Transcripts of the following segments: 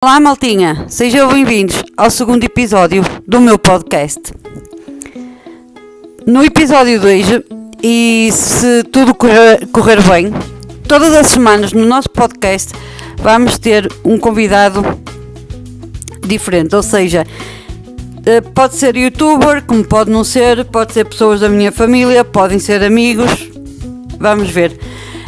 Olá maltinha, sejam bem-vindos ao segundo episódio do meu podcast. No episódio de hoje, e se tudo correr bem, todas as semanas no nosso podcast vamos ter um convidado diferente, ou seja, pode ser youtuber, como pode não ser, pode ser pessoas da minha família, podem ser amigos, vamos ver,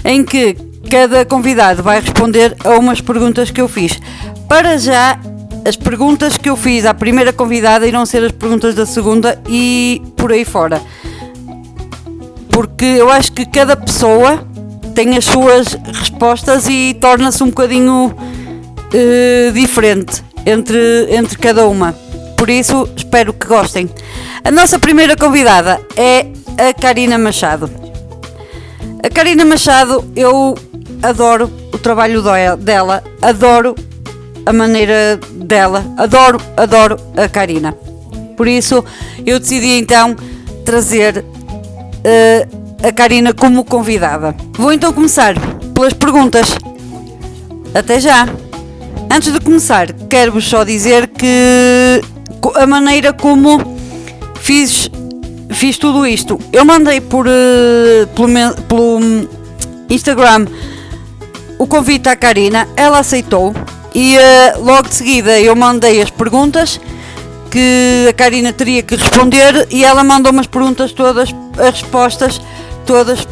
em que cada convidado vai responder a umas perguntas que eu fiz. Para já, as perguntas que eu fiz à primeira convidada irão ser as perguntas da segunda e por aí fora. Porque eu acho que cada pessoa tem as suas respostas e torna-se um bocadinho diferente entre cada uma. Por isso, espero que gostem. A nossa primeira convidada é a Karina Machado. A Karina Machado, eu adoro o trabalho dela, adoro a maneira dela, adoro a Karina. Por isso eu decidi então trazer a Karina como convidada. Vou então começar pelas perguntas. Até já! Antes de começar, quero-vos só dizer que a maneira como fiz tudo isto, eu mandei pelo Instagram o convite à Karina, ela aceitou. E logo de seguida eu mandei as perguntas que a Karina teria que responder e ela mandou-me as perguntas todas, as respostas todas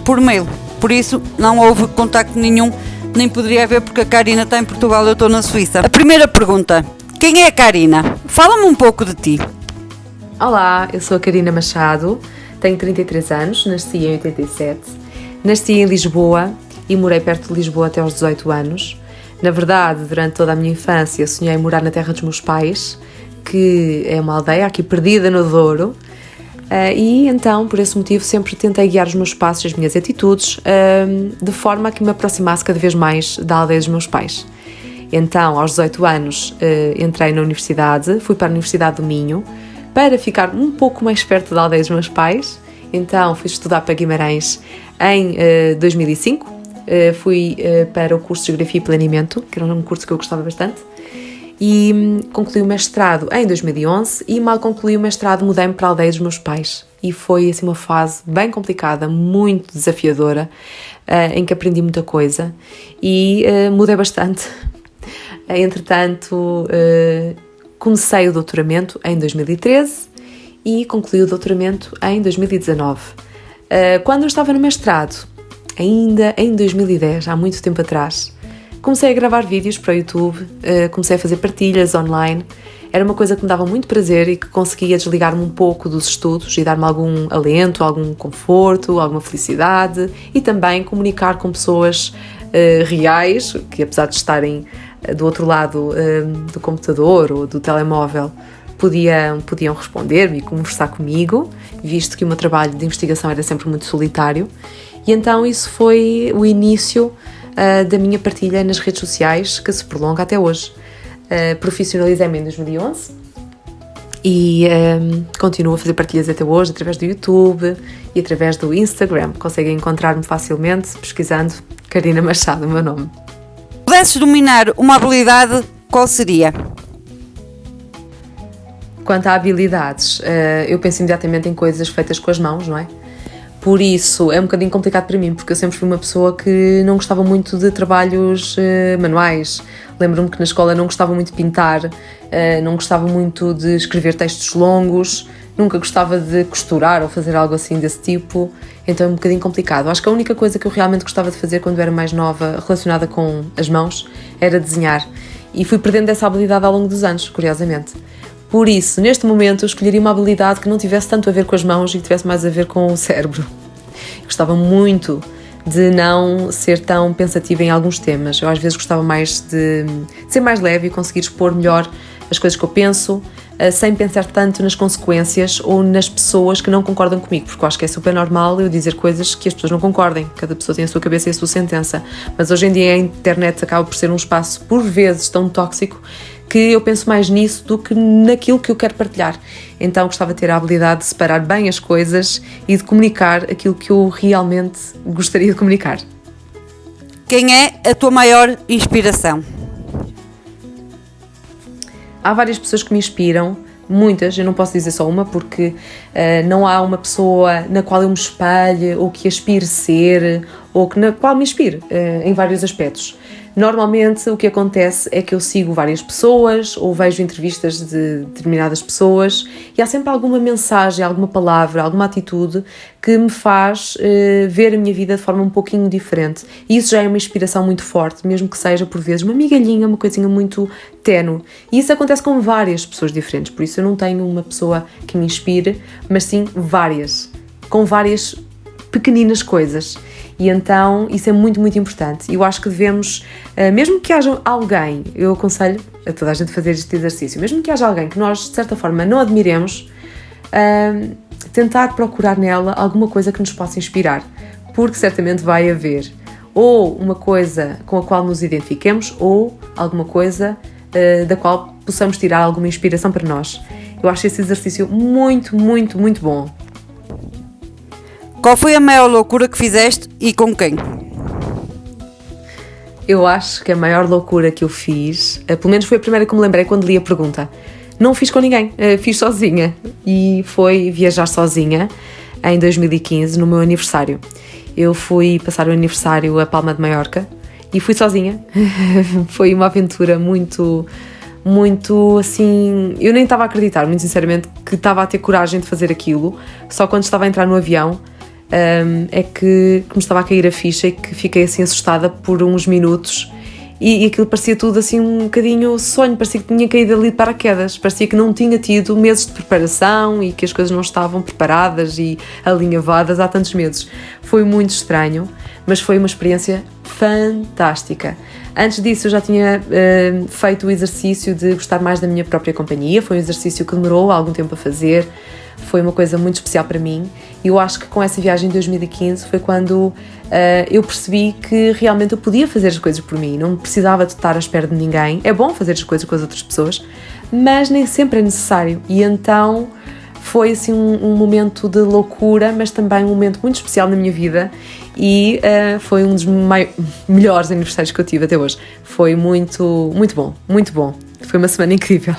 por mail. Por isso não houve contacto nenhum, nem poderia haver porque a Karina está em Portugal, eu estou na Suíça. A primeira pergunta: quem é a Karina? Fala-me um pouco de ti. Olá, eu sou a Karina Machado, tenho 33 anos, nasci em 87, nasci em Lisboa e morei perto de Lisboa até aos 18 anos. Na verdade, durante toda a minha infância, sonhei morar na terra dos meus pais, que é uma aldeia aqui perdida no Douro, e então, por esse motivo, sempre tentei guiar os meus passos e as minhas atitudes de forma a que me aproximasse cada vez mais da aldeia dos meus pais. Então, aos 18 anos, entrei na universidade, fui para a Universidade do Minho, para ficar um pouco mais perto da aldeia dos meus pais. Então, fui estudar para Guimarães em 2005. Fui para o curso de Geografia e Planeamento, que era um curso que eu gostava bastante, e concluí o mestrado em 2011 e mal concluí o mestrado mudei-me para a aldeia dos meus pais e foi assim uma fase bem complicada, muito desafiadora, em que aprendi muita coisa e mudei bastante. Entretanto, comecei o doutoramento em 2013 e concluí o doutoramento em 2019. Quando eu estava no mestrado, ainda em 2010, há muito tempo atrás, comecei a gravar vídeos para o YouTube, comecei a fazer partilhas online. Era uma coisa que me dava muito prazer e que conseguia desligar-me um pouco dos estudos e dar-me algum alento, algum conforto, alguma felicidade e também comunicar com pessoas reais, que apesar de estarem do outro lado do computador ou do telemóvel, podiam responder-me e conversar comigo, visto que o meu trabalho de investigação era sempre muito solitário. E então isso foi o início da minha partilha nas redes sociais, que se prolonga até hoje. Profissionalizei-me em 2011 e continuo a fazer partilhas até hoje através do YouTube e através do Instagram. Conseguem encontrar-me facilmente pesquisando Karina Machado, o meu nome. Se pudesses dominar uma habilidade, qual seria? Quanto a habilidades, eu penso imediatamente em coisas feitas com as mãos, não é? Por isso, é um bocadinho complicado para mim, porque eu sempre fui uma pessoa que não gostava muito de trabalhos manuais. Lembro-me que na escola não gostava muito de pintar, não gostava muito de escrever textos longos, nunca gostava de costurar ou fazer algo assim desse tipo, então é um bocadinho complicado. Acho que a única coisa que eu realmente gostava de fazer quando era mais nova, relacionada com as mãos, era desenhar. E fui perdendo essa habilidade ao longo dos anos, curiosamente. Por isso, neste momento, eu escolheria uma habilidade que não tivesse tanto a ver com as mãos e que tivesse mais a ver com o cérebro. Gostava muito de não ser tão pensativa em alguns temas. Eu às vezes gostava mais de ser mais leve e conseguir expor melhor as coisas que eu penso, sem pensar tanto nas consequências ou nas pessoas que não concordam comigo, porque eu acho que é super normal eu dizer coisas que as pessoas não concordem. Cada pessoa tem a sua cabeça e a sua sentença. Mas hoje em dia a internet acaba por ser um espaço, por vezes, tão tóxico que eu penso mais nisso do que naquilo que eu quero partilhar. Então gostava de ter a habilidade de separar bem as coisas e de comunicar aquilo que eu realmente gostaria de comunicar. Quem é a tua maior inspiração? Há várias pessoas que me inspiram, muitas, eu não posso dizer só uma, porque não há uma pessoa na qual eu me espelhe, ou que aspire ser, ou na qual me inspire em vários aspectos. Normalmente o que acontece é que eu sigo várias pessoas ou vejo entrevistas de determinadas pessoas e há sempre alguma mensagem, alguma palavra, alguma atitude que me faz ver a minha vida de forma um pouquinho diferente. E isso já é uma inspiração muito forte, mesmo que seja por vezes uma migalhinha, uma coisinha muito ténue. E isso acontece com várias pessoas diferentes, por isso eu não tenho uma pessoa que me inspire, mas sim várias, com várias pequeninas coisas. E então isso é muito, muito importante. Eu acho que devemos, mesmo que haja alguém, eu aconselho a toda a gente a fazer este exercício, mesmo que haja alguém que nós, de certa forma, não admiremos, tentar procurar nela alguma coisa que nos possa inspirar, porque certamente vai haver ou uma coisa com a qual nos identifiquemos ou alguma coisa da qual possamos tirar alguma inspiração para nós. Eu acho esse exercício muito, muito, muito bom. Qual foi a maior loucura que fizeste e com quem? Eu acho que a maior loucura que eu fiz, pelo menos foi a primeira que me lembrei quando li a pergunta, não fiz com ninguém, fiz sozinha, e foi viajar sozinha em 2015, no meu aniversário. Eu fui passar o aniversário a Palma de Maiorca e fui sozinha. Foi uma aventura muito assim, eu nem estava a acreditar, muito sinceramente, que estava a ter coragem de fazer aquilo. Só quando estava a entrar no avião é que me estava a cair a ficha e que fiquei assim assustada por uns minutos e aquilo parecia tudo assim um bocadinho sonho, parecia que tinha caído ali de paraquedas, parecia que não tinha tido meses de preparação e que as coisas não estavam preparadas e alinhavadas há tantos meses. Foi muito estranho, mas foi uma experiência fantástica. Antes disso eu já tinha feito o exercício de gostar mais da minha própria companhia, foi um exercício que demorou algum tempo a fazer, foi uma coisa muito especial para mim e eu acho que com essa viagem em 2015 foi quando eu percebi que realmente eu podia fazer as coisas por mim, não precisava de estar à espera de ninguém. É bom fazer as coisas com as outras pessoas, mas nem sempre é necessário, e então foi assim um momento de loucura, mas também um momento muito especial na minha vida e foi um dos melhores aniversários que eu tive até hoje. Foi muito, muito bom, muito bom. Foi uma semana incrível.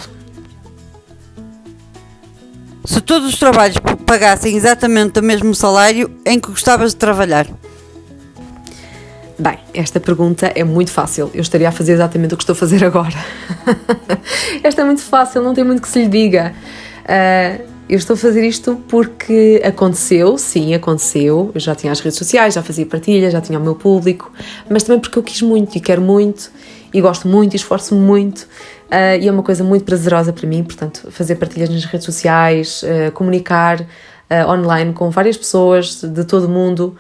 Se todos os trabalhos pagassem exatamente o mesmo salário, em que gostavas de trabalhar? Bem, esta pergunta é muito fácil. Eu estaria a fazer exatamente o que estou a fazer agora. Esta é muito fácil, não tem muito que se lhe diga. Eu estou a fazer isto porque aconteceu, sim, aconteceu. Eu já tinha as redes sociais, já fazia partilhas, já tinha o meu público, mas também porque eu quis muito e quero muito e gosto muito e esforço-me muito. E é uma coisa muito prazerosa para mim, portanto, fazer partilhas nas redes sociais, comunicar online com várias pessoas de todo o mundo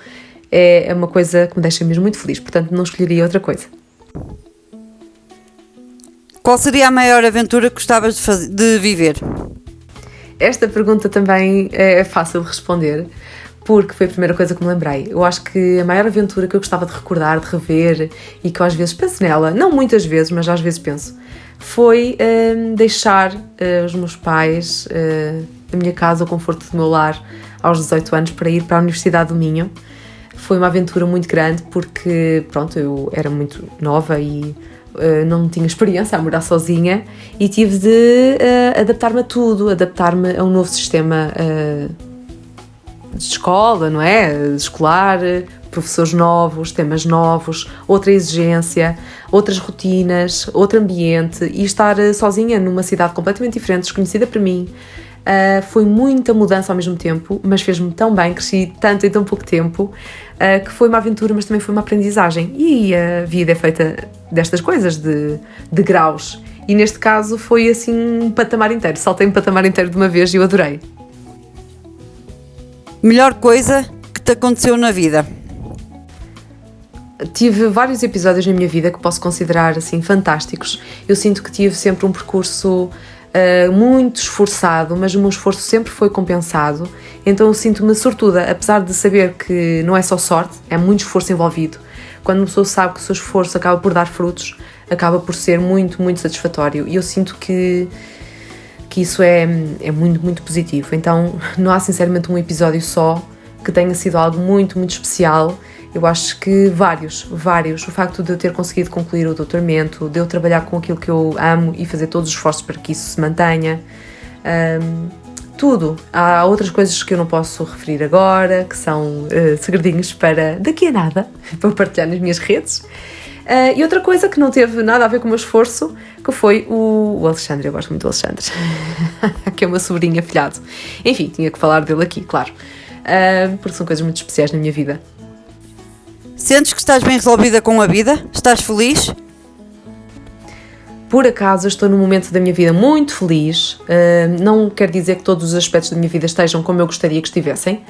é uma coisa que me deixa mesmo muito feliz, portanto não escolheria outra coisa. Qual seria a maior aventura que gostavas de viver? Esta pergunta também é fácil de responder, porque foi a primeira coisa que me lembrei. Eu acho que a maior aventura que eu gostava de recordar, de rever, e que eu às vezes penso nela, não muitas vezes, mas às vezes penso, foi deixar os meus pais, a minha casa, o conforto do meu lar, aos 18 anos, para ir para a Universidade do Minho. Foi uma aventura muito grande, porque, pronto, eu era muito nova e não tinha experiência a morar sozinha e tive de adaptar-me a tudo, adaptar-me a um novo sistema de escola, não é? Escolar, professores novos, temas novos, outra exigência, outras rotinas, outro ambiente, e estar sozinha numa cidade completamente diferente, desconhecida para mim. Foi muita mudança ao mesmo tempo, mas fez-me tão bem, cresci tanto em tão pouco tempo, que foi uma aventura, mas também foi uma aprendizagem. E a vida é feita destas coisas, de graus. E neste caso foi assim um patamar inteiro, saltei um patamar inteiro de uma vez e eu adorei. Melhor coisa que te aconteceu na vida? Tive vários episódios na minha vida que posso considerar assim fantásticos. Eu sinto que tive sempre um percurso muito esforçado, mas o meu esforço sempre foi compensado, então eu sinto-me sortuda, apesar de saber que não é só sorte, é muito esforço envolvido. Quando uma pessoa sabe que o seu esforço acaba por dar frutos, acaba por ser muito, muito satisfatório, e eu sinto que isso é muito, muito positivo. Então não há sinceramente um episódio só que tenha sido algo muito, muito especial Eu acho que vários. O facto de eu ter conseguido concluir o doutoramento, de eu trabalhar com aquilo que eu amo e fazer todos os esforços para que isso se mantenha. Tudo. Há outras coisas que eu não posso referir agora, que são segredinhos para daqui a nada, para partilhar nas minhas redes. E outra coisa que não teve nada a ver com o meu esforço, que foi o Alexandre. Eu gosto muito do Alexandre, que é uma sobrinha afilhado. Enfim, tinha que falar dele aqui, claro, porque são coisas muito especiais na minha vida. Sentes que estás bem resolvida com a vida? Estás feliz? Por acaso estou num momento da minha vida muito feliz, não quer dizer que todos os aspectos da minha vida estejam como eu gostaria que estivessem,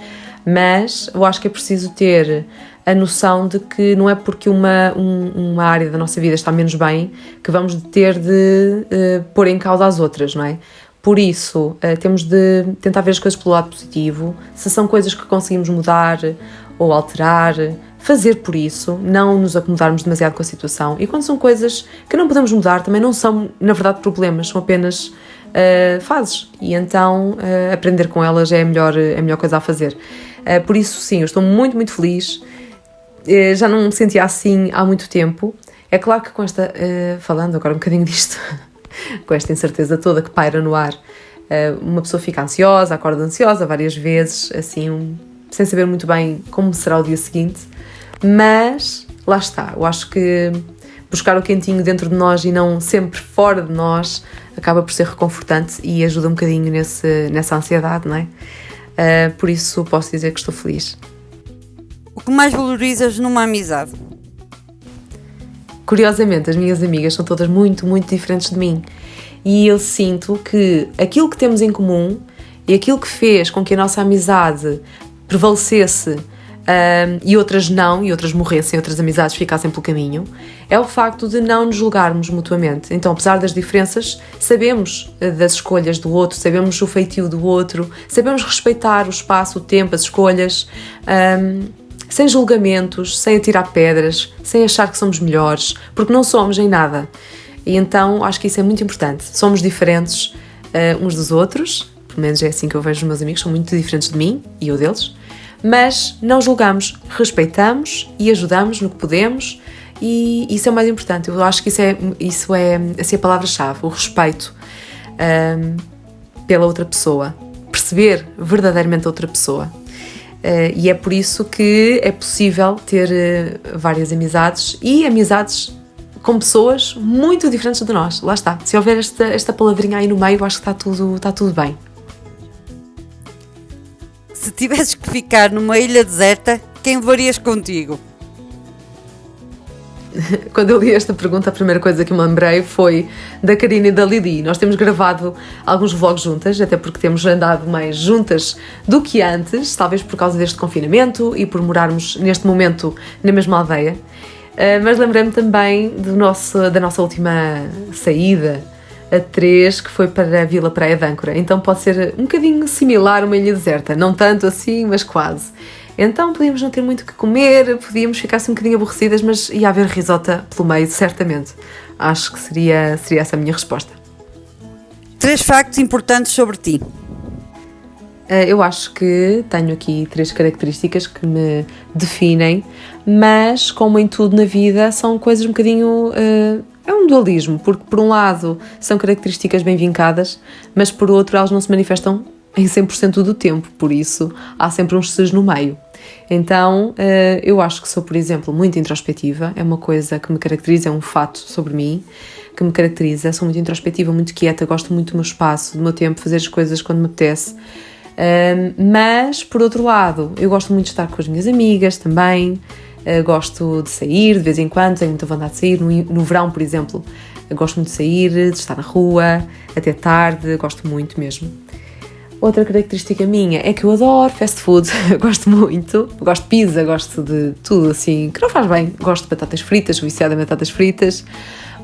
mas eu acho que é preciso ter a noção de que não é porque uma área da nossa vida está menos bem que vamos ter de pôr em causa as outras, não é? Por isso, temos de tentar ver as coisas pelo lado positivo, se são coisas que conseguimos mudar ou alterar, fazer por isso, não nos acomodarmos demasiado com a situação. E quando são coisas que não podemos mudar, também não são, na verdade, problemas, são apenas fases. E então, aprender com elas é a melhor coisa a fazer. Por isso, sim, eu estou muito, muito feliz. Já não me sentia assim há muito tempo. É claro que com esta... falando agora um bocadinho disto, com esta incerteza toda que paira no ar, uma pessoa fica ansiosa, acorda ansiosa várias vezes, assim, sem saber muito bem como será o dia seguinte. Mas, lá está, eu acho que buscar o quentinho dentro de nós e não sempre fora de nós acaba por ser reconfortante e ajuda um bocadinho nessa ansiedade, não é? Por isso posso dizer que estou feliz. O que mais valorizas numa amizade? Curiosamente, as minhas amigas são todas muito, muito diferentes de mim e eu sinto que aquilo que temos em comum e aquilo que fez com que a nossa amizade prevalecesse e outras não, e outras morressem, outras amizades ficassem pelo caminho, é o facto de não nos julgarmos mutuamente. Então, apesar das diferenças, sabemos das escolhas do outro, sabemos o feitio do outro, sabemos respeitar o espaço, o tempo, as escolhas, sem julgamentos, sem atirar pedras, sem achar que somos melhores, porque não somos em nada. E então, acho que isso é muito importante. Somos diferentes uns dos outros, pelo menos é assim que eu vejo os meus amigos, são muito diferentes de mim e eu deles, mas não julgamos, respeitamos e ajudamos no que podemos e isso é o mais importante. Eu acho que isso é assim, a palavra-chave, o respeito pela outra pessoa, perceber verdadeiramente a outra pessoa. E é por isso que é possível ter várias amizades e amizades com pessoas muito diferentes de nós. Lá está, se houver esta palavrinha aí no meio, eu acho que está tudo bem. Se tivesses que ficar numa ilha deserta, quem levarias contigo? Quando eu li esta pergunta, a primeira coisa que me lembrei foi da Karina e da Lili. Nós temos gravado alguns vlogs juntas, até porque temos andado mais juntas do que antes, talvez por causa deste confinamento e por morarmos neste momento na mesma aldeia. Mas lembrei-me também da nossa última saída, a 3, que foi para a Vila Praia de Âncora. Então pode ser um bocadinho similar a uma ilha deserta, não tanto assim, mas quase. Então podíamos não ter muito o que comer, podíamos ficar assim um bocadinho aborrecidas, mas ia haver risota pelo meio, certamente. Acho que seria essa a minha resposta. 3 factos importantes sobre ti. Eu acho que tenho aqui 3 características que me definem, mas como em tudo na vida, são coisas um bocadinho... É um dualismo, porque por um lado são características bem vincadas, mas por outro elas não se manifestam em 100% do tempo, por isso há sempre uns ses no meio. Então eu acho que sou, por exemplo, muito introspectiva, é uma coisa que me caracteriza, é um fato sobre mim que me caracteriza. Sou muito introspectiva, muito quieta, gosto muito do meu espaço, do meu tempo, fazer as coisas quando me apetece. Mas por outro lado eu gosto muito de estar com as minhas amigas também. Gosto de sair de vez em quando, tenho muita vontade de sair. No verão, por exemplo, gosto muito de sair, de estar na rua até tarde, gosto muito mesmo. Outra característica minha é que eu adoro fast food, gosto muito, gosto de pizza, gosto de tudo assim que não faz bem. Gosto de batatas fritas, sou viciada em batatas fritas,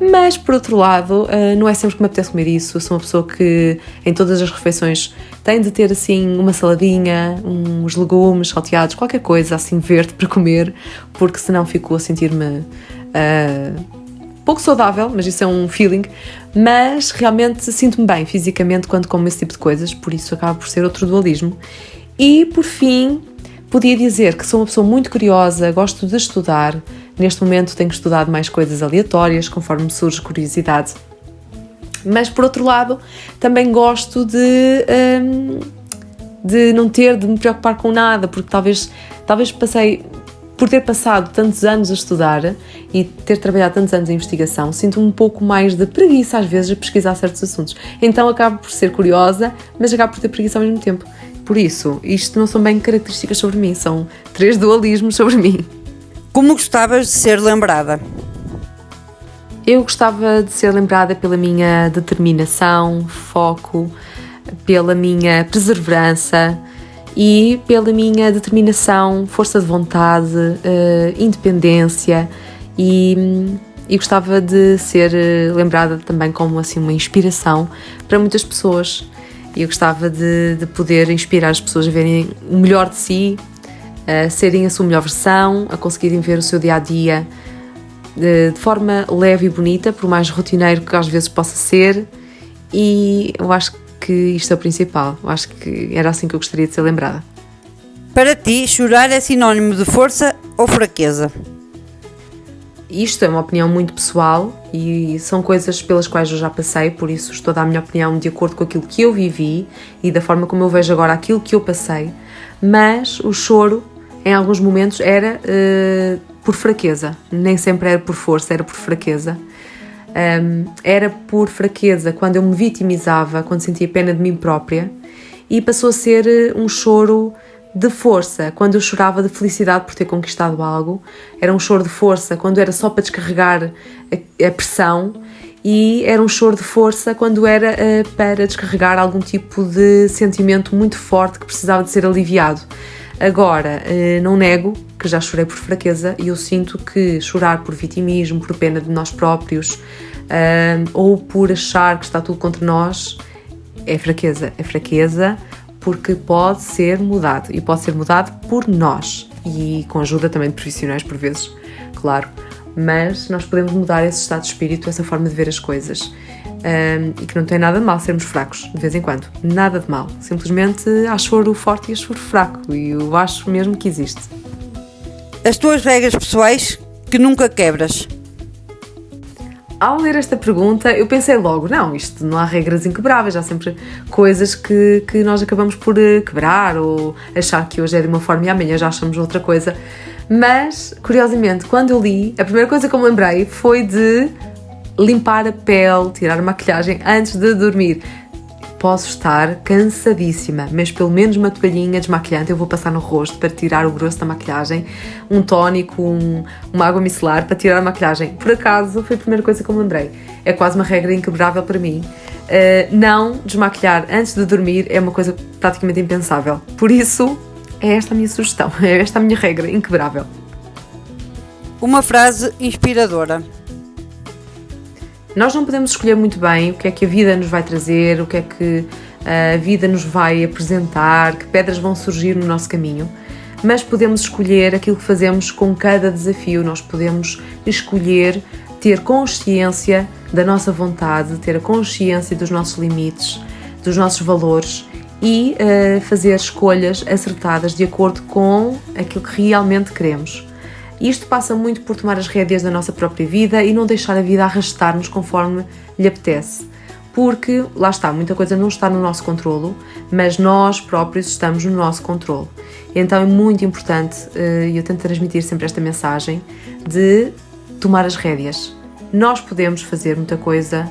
mas por outro lado não é sempre que me apetece comer isso. Eu sou uma pessoa que em todas as refeições tem de ter assim uma saladinha, uns legumes salteados, qualquer coisa assim verde para comer, porque senão fico a sentir-me pouco saudável, mas isso é um feeling, mas realmente sinto-me bem fisicamente quando como esse tipo de coisas, por isso acaba por ser outro dualismo. E por fim, Podia dizer que sou uma pessoa muito curiosa, gosto de estudar. Neste momento tenho estudado mais coisas aleatórias, conforme me surge curiosidade. Mas, por outro lado, também gosto de não ter de me preocupar com nada, porque talvez por ter passado tantos anos a estudar e ter trabalhado tantos anos em investigação, sinto um pouco mais de preguiça às vezes a pesquisar certos assuntos. Então acabo por ser curiosa, mas acabo por ter preguiça ao mesmo tempo. Por isso, isto não são bem características sobre mim, são 3 dualismos sobre mim. Como gostavas de ser lembrada? Eu gostava de ser lembrada pela minha determinação, foco, pela minha perseverança e pela minha determinação, força de vontade, independência e gostava de ser lembrada também como assim uma inspiração para muitas pessoas. E eu gostava de poder inspirar as pessoas a verem o melhor de si, a serem a sua melhor versão, a conseguirem ver o seu dia-a-dia de forma leve e bonita, por mais rotineiro que às vezes possa ser, e eu acho que isto é o principal. Eu acho que era assim que eu gostaria de ser lembrada. Para ti, chorar é sinónimo de força ou fraqueza? Isto é uma opinião muito pessoal e são coisas pelas quais eu já passei, por isso estou a dar a minha opinião de acordo com aquilo que eu vivi e da forma como eu vejo agora aquilo que eu passei, mas o choro em alguns momentos era por fraqueza, nem sempre era por força, era por fraqueza. Era por fraqueza quando eu me vitimizava, quando sentia pena de mim própria, e passou a ser um choro de força quando eu chorava de felicidade por ter conquistado algo. Era um choro de força quando era só para descarregar a pressão, e era um choro de força quando era para descarregar algum tipo de sentimento muito forte que precisava de ser aliviado. Agora, não nego que já chorei por fraqueza, e eu sinto que chorar por vitimismo, por pena de nós próprios, ou por achar que está tudo contra nós, é fraqueza. É fraqueza porque pode ser mudado, e pode ser mudado por nós, e com ajuda também de profissionais por vezes, claro, mas nós podemos mudar esse estado de espírito, essa forma de ver as coisas, e que não tem nada de mal sermos fracos, de vez em quando, nada de mal, simplesmente há choro forte e há choro fraco, e eu acho mesmo que existe. As tuas regras pessoais que nunca quebras? Ao ler esta pergunta, eu pensei logo, não, isto não há regras inquebráveis, há sempre coisas que nós acabamos por quebrar, ou achar que hoje é de uma forma e amanhã já achamos outra coisa. Mas, curiosamente, quando eu li, a primeira coisa que eu me lembrei foi de limpar a pele, tirar a maquilhagem antes de dormir. Posso estar cansadíssima, mas pelo menos uma toalhinha desmaquilhante eu vou passar no rosto para tirar o grosso da maquilhagem, um tónico, uma água micelar para tirar a maquilhagem. Por acaso, foi a primeira coisa que eu me lembrei. É quase uma regra inquebrável para mim. Não desmaquilhar antes de dormir é uma coisa praticamente impensável. Por isso, é esta a minha sugestão, é esta a minha regra inquebrável. Uma frase inspiradora. Nós não podemos escolher muito bem o que é que a vida nos vai trazer, o que é que a vida nos vai apresentar, que pedras vão surgir no nosso caminho, mas podemos escolher aquilo que fazemos com cada desafio. Nós podemos escolher ter consciência da nossa vontade, ter a consciência dos nossos limites, dos nossos valores e fazer escolhas acertadas de acordo com aquilo que realmente queremos. Isto passa muito por tomar as rédeas da nossa própria vida e não deixar a vida arrastar-nos conforme lhe apetece. Porque, lá está, muita coisa não está no nosso controlo, mas nós próprios estamos no nosso controlo. Então é muito importante, e eu tento transmitir sempre esta mensagem, de tomar as rédeas. Nós podemos fazer muita coisa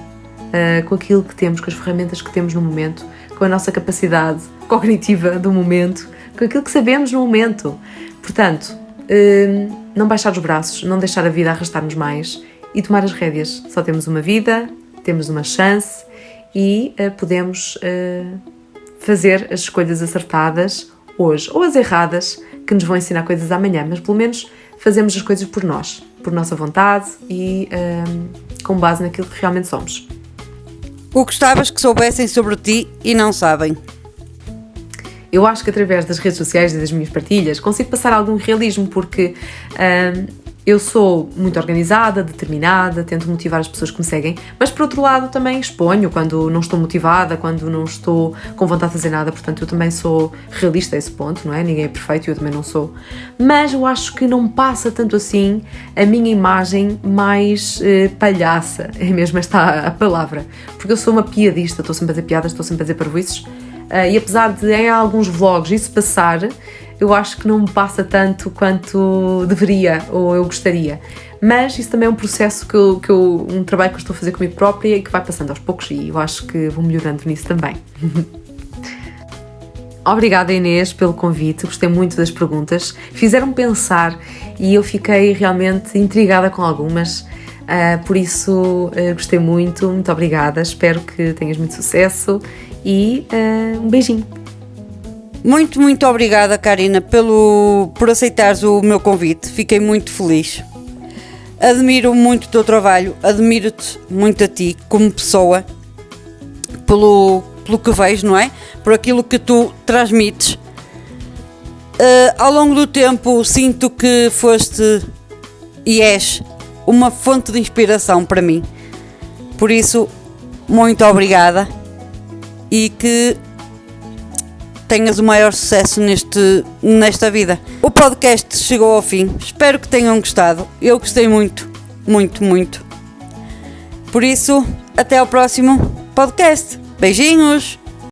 com aquilo que temos, com as ferramentas que temos no momento, com a nossa capacidade cognitiva do momento, com aquilo que sabemos no momento. Portanto, não baixar os braços, não deixar a vida arrastar-nos mais e tomar as rédeas. Só temos uma vida, temos uma chance e podemos fazer as escolhas acertadas hoje, ou as erradas, que nos vão ensinar coisas amanhã, mas pelo menos fazemos as coisas por nós, por nossa vontade e com base naquilo que realmente somos. O que gostavas que soubessem sobre ti e não sabem? Eu acho que através das redes sociais e das minhas partilhas consigo passar algum realismo, porque Eu sou muito organizada, determinada, tento motivar as pessoas que me seguem, mas por outro lado também exponho quando não estou motivada, quando não estou com vontade de fazer nada, portanto eu também sou realista a esse ponto, não é? Ninguém é perfeito e eu também não sou. Mas eu acho que não passa tanto assim a minha imagem mais palhaça, é mesmo esta a palavra, porque eu sou uma piadista, estou sempre a dizer piadas, estou sempre a dizer parvoíces, e apesar de em alguns vlogs isso passar, eu acho que não me passa tanto quanto deveria ou eu gostaria. Mas isso também é um processo um trabalho que eu estou a fazer comigo própria e que vai passando aos poucos e eu acho que vou melhorando nisso também. Obrigada, Inês, pelo convite, gostei muito das perguntas, fizeram-me pensar e eu fiquei realmente intrigada com algumas, por isso gostei muito obrigada, espero que tenhas muito sucesso e um beijinho. Muito, muito obrigada, Karina, por aceitares o meu convite. Fiquei muito feliz. Admiro muito o teu trabalho, admiro-te muito a ti como pessoa, pelo que vejo, não é? Por aquilo que tu transmites. Ao longo do tempo sinto que foste e és uma fonte de inspiração para mim. Por isso, muito obrigada e que tenhas o maior sucesso nesta vida. O podcast chegou ao fim, espero que tenham gostado. Eu gostei muito, muito, muito. Por isso, até ao próximo podcast. Beijinhos!